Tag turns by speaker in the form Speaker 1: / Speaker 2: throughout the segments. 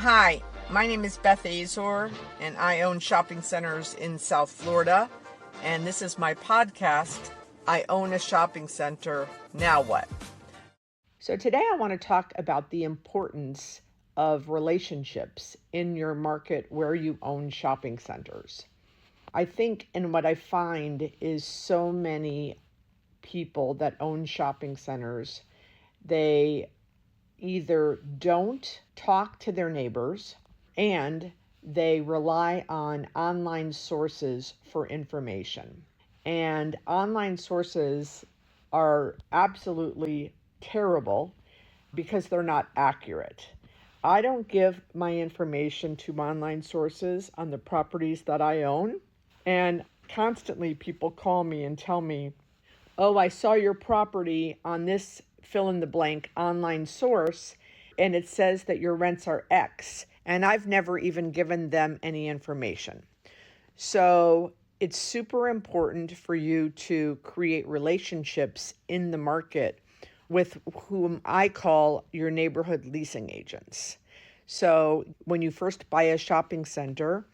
Speaker 1: Hi, my name is Beth Azor, and I own shopping centers in South Florida. And this is my podcast, I Own a Shopping Center, Now What? So today I want to talk about the importance of relationships in your market where you own shopping centers. I think, and what I find is so many people that own shopping centers, they either don't talk to their neighbors and they rely on online sources for information. And online sources are absolutely terrible because they're not accurate. I don't give my information to online sources on the properties that I own. And constantly people call me and tell me, oh, I saw your property on this fill in the blank online source, and it says that your rents are X, and I've never even given them any information. So it's super important for you to create relationships in the market with whom I call your neighborhood leasing agents. So when you first buy a shopping center,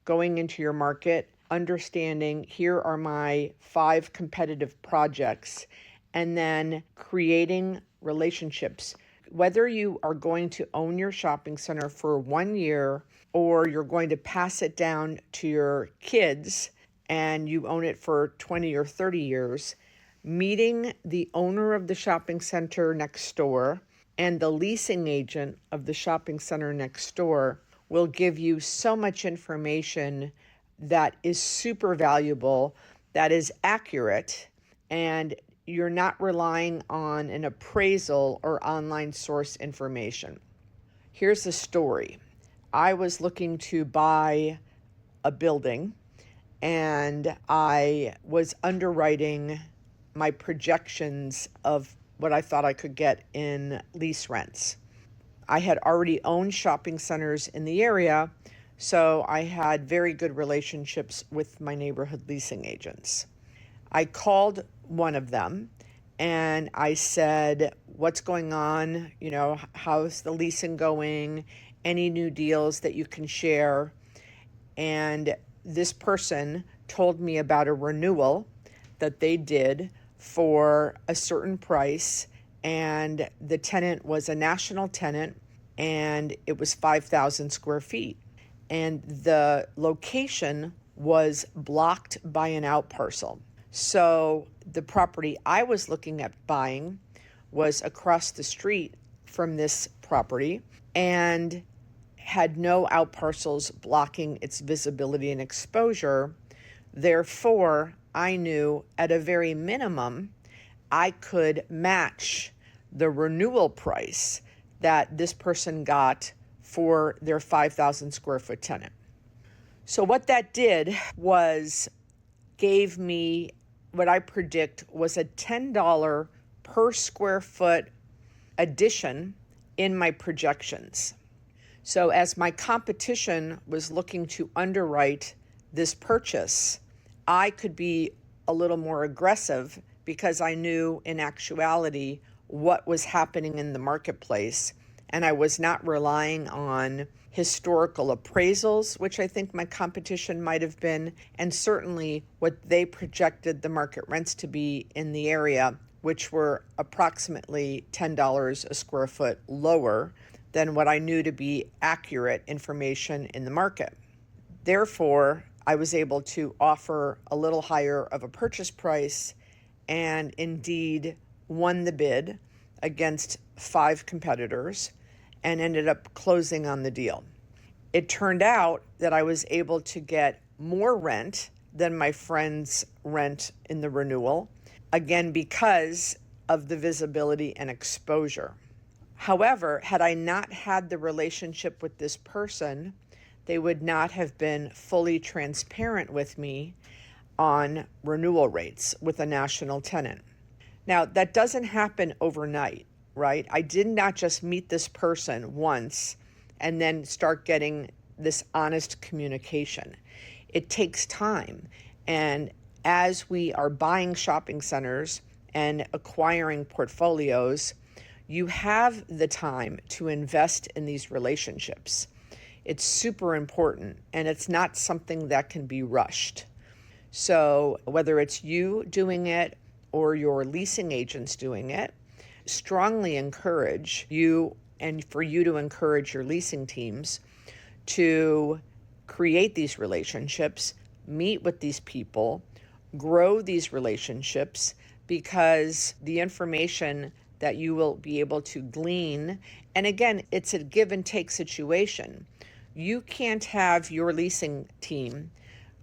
Speaker 1: going into your market, understanding here are my 5 competitive projects, and then creating relationships. Whether you are going to own your shopping center for 1 year or you're going to pass it down to your kids and you own it for 20 or 30 years, meeting the owner of the shopping center next door and the leasing agent of the shopping center next door will give you so much information that is super valuable, that is accurate, and you're not relying on an appraisal or online source information. Here's the story. I was looking to buy a building and I was underwriting my projections of what I thought I could get in lease rents. I had already owned shopping centers in the area, so I had very good relationships with my neighborhood leasing agents. I called one of them and I said, what's going on? How's the leasing going? Any new deals that you can share? And this person told me about a renewal that they did for a certain price, and the tenant was a national tenant and it was 5,000 square feet. And the location was blocked by an outparcel. So the property I was looking at buying was across the street from this property and had no outparcels blocking its visibility and exposure. Therefore, I knew at a very minimum, I could match the renewal price that this person got for their 5,000 square foot tenant. So what that did was gave me what I predict was a $10 per square foot addition in my projections. So as my competition was looking to underwrite this purchase, I could be a little more aggressive because I knew in actuality what was happening in the marketplace, and I was not relying on historical appraisals, which I think my competition might have been, and certainly what they projected the market rents to be in the area, which were approximately $10 a square foot lower than what I knew to be accurate information in the market. Therefore, I was able to offer a little higher of a purchase price and indeed won the bid against 5 competitors and ended up closing on the deal. It turned out that I was able to get more rent than my friend's rent in the renewal, again, because of the visibility and exposure. However, had I not had the relationship with this person, they would not have been fully transparent with me on renewal rates with a national tenant. Now, that doesn't happen overnight, right? I did not just meet this person once and then start getting this honest communication. It takes time. And as we are buying shopping centers and acquiring portfolios, You have the time to invest in these relationships. It's super important, and it's not something that can be rushed. So whether it's you doing it or your leasing agents doing it, strongly encourage you and for you to encourage your leasing teams to create these relationships, meet with these people, grow these relationships, because the information that you will be able to glean, and again, it's a give and take situation. You can't have your leasing team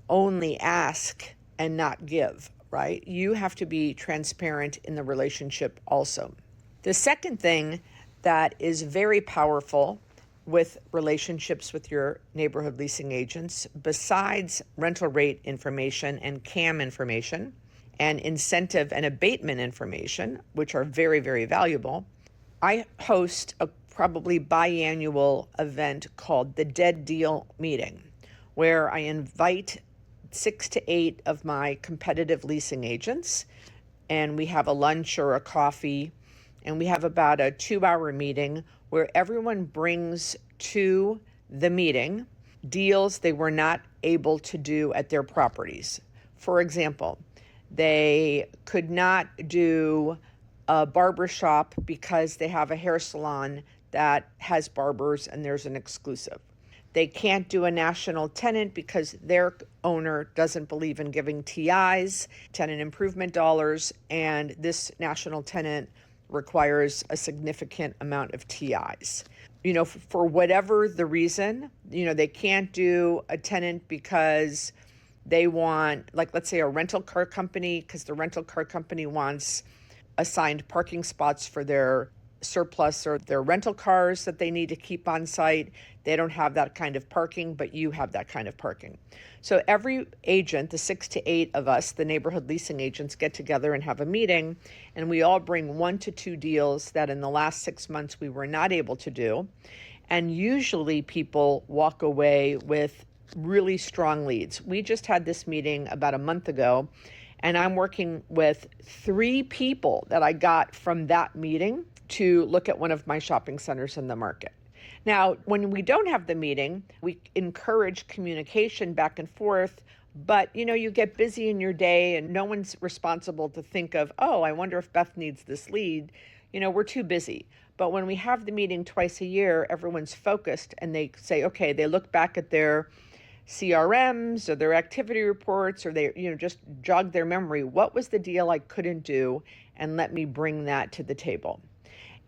Speaker 1: only ask and not give, right? You have to be transparent in the relationship also. The second thing that is very powerful with relationships with your neighborhood leasing agents, besides rental rate information and CAM information and incentive and abatement information, which are very, very valuable, I host a probably biannual event called the Dead Deal Meeting, where I invite 6 to 8 of my competitive leasing agents, and we have a lunch or a coffee, and we have about a 2-hour meeting where everyone brings to the meeting deals they were not able to do at their properties. For example, they could not do a barber shop because they have a hair salon that has barbers and there's an exclusive. They can't do a national tenant because their owner doesn't believe in giving TIs, tenant improvement dollars, and this national tenant requires a significant amount of TIs. For whatever the reason, they can't do a tenant because they want, like, let's say a rental car company, because the rental car company wants assigned parking spots for their surplus or their rental cars that they need to keep on site. They don't have that kind of parking, but you have that kind of parking. So every agent, the 6 to 8 of us, the neighborhood leasing agents, get together and have a meeting, and we all bring 1 to 2 deals that in the last 6 months we were not able to do. And usually people walk away with really strong leads. We just had this meeting about a month ago, and I'm working with 3 people that I got from that meeting to look at one of my shopping centers in the market. Now, when we don't have the meeting, we encourage communication back and forth, but you get busy in your day and no one's responsible to think of, oh, I wonder if Beth needs this lead. We're too busy. But when we have the meeting twice a year, everyone's focused and they say, okay, they look back at their CRMs or their activity reports, or they just jog their memory. What was the deal I couldn't do? And let me bring that to the table.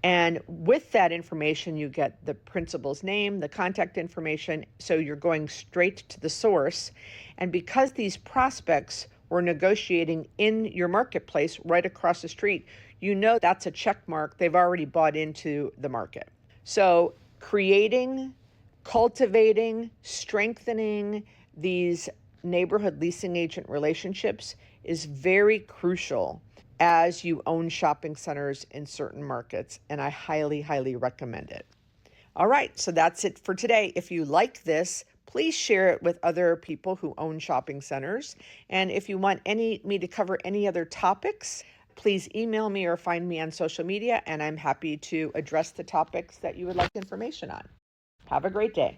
Speaker 1: And with that information, you get the principal's name, the contact information, so you're going straight to the source. And because these prospects were negotiating in your marketplace right across the street, that's a check mark. They've already bought into the market. So creating, cultivating, strengthening these neighborhood leasing agent relationships is very crucial as you own shopping centers in certain markets, and I highly, highly recommend it. All right, so that's it for today. If you like this, please share it with other people who own shopping centers. And if you want me to cover any other topics, please email me or find me on social media, and I'm happy to address the topics that you would like information on. Have a great day.